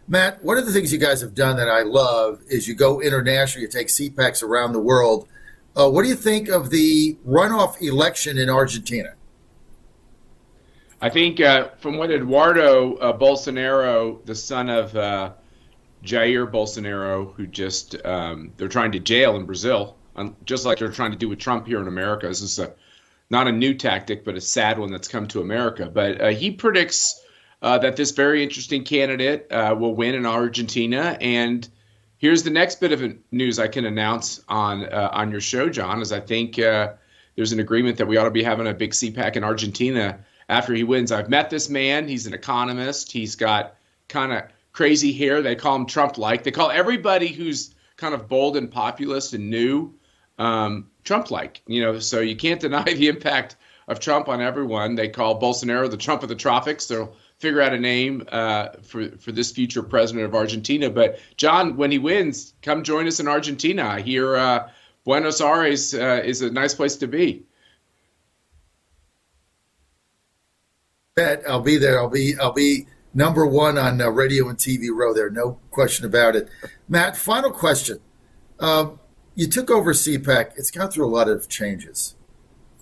Matt, one of the things you guys have done that I love is you go international, you take CPACs around the world. What do you think of the runoff election in Argentina? I think from what Eduardo Bolsonaro, the son of Jair Bolsonaro, who just they're trying to jail in Brazil, just like they're trying to do with Trump here in America. This is not a new tactic, but a sad one that's come to America. But he predicts that this very interesting candidate will win in Argentina. And here's the next bit of news I can announce on your show, John, is I think there's an agreement that we ought to be having a big CPAC in Argentina after he wins. I've met this man. He's an economist. He's got kind of crazy hair. They call him Trump-like. They call everybody who's kind of bold and populist and new Trump-like. So you can't deny the impact of Trump on everyone. They call Bolsonaro the Trump of the tropics. They'll figure out a name for this future president of Argentina. But John, when he wins, come join us in Argentina. I hear Buenos Aires is a nice place to be. Bet I'll be there. I'll be number one on radio and TV row there. No question about it. Matt, final question. You took over CPAC. It's gone through a lot of changes.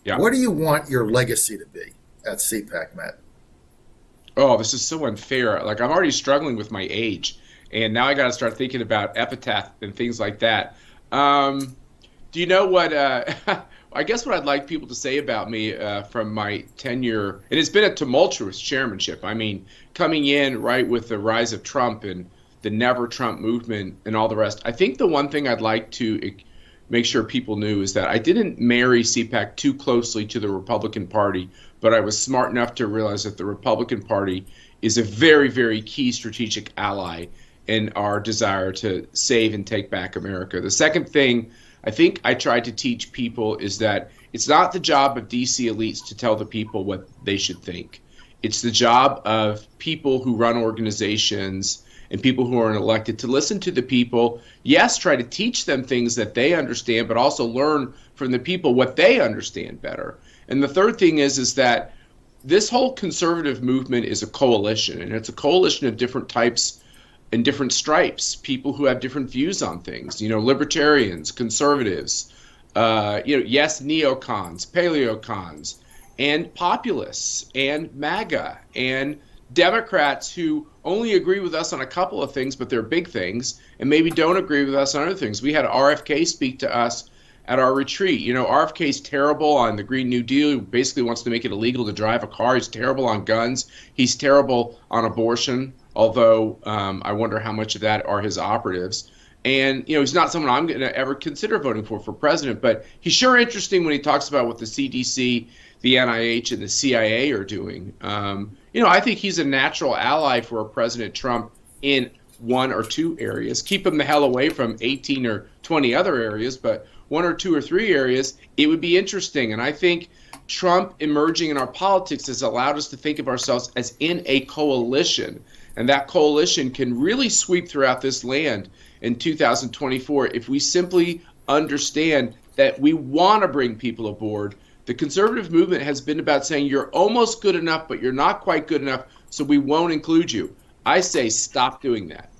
Yeah. What do you want your legacy to be at CPAC, Matt? Oh, this is so unfair. Like, I'm already struggling with my age, and now I got to start thinking about epitaph and things like that. Do you know what? I guess what I'd like people to say about me from my tenure, and it's been a tumultuous chairmanship. I mean, coming in right with the rise of Trump and the Never Trump movement and all the rest. I think the one thing I'd like to make sure people knew is that I didn't marry CPAC too closely to the Republican Party, but I was smart enough to realize that the Republican Party is a very, very key strategic ally in our desire to save and take back America. The second thing I think I tried to teach people is that it's not the job of DC elites to tell the people what they should think. It's the job of people who run organizations and people who are elected to listen to the people. Yes, try to teach them things that they understand, but also learn from the people what they understand better. And the third thing is that this whole conservative movement is a coalition, and it's a coalition of different types and different stripes, people who have different views on things, libertarians, conservatives, yes, neocons, paleocons, and populists, and MAGA, and Democrats who only agree with us on a couple of things, but they're big things, and maybe don't agree with us on other things. We had RFK speak to us at our retreat. RFK's terrible on the Green New Deal. He basically wants to make it illegal to drive a car. He's terrible on guns. He's terrible on abortion, although I wonder how much of that are his operatives. And, he's not someone I'm going to ever consider voting for president, but he's sure interesting when he talks about what the CDC, the NIH, and the CIA are doing. I think he's a natural ally for President Trump in one or two areas. Keep him the hell away from 18 or 20 other areas, but one or two or three areas, it would be interesting. And I think Trump emerging in our politics has allowed us to think of ourselves as in a coalition. And that coalition can really sweep throughout this land in 2024 if we simply understand that we want to bring people aboard. The conservative movement has been about saying you're almost good enough, but you're not quite good enough, so we won't include you. I say stop doing that.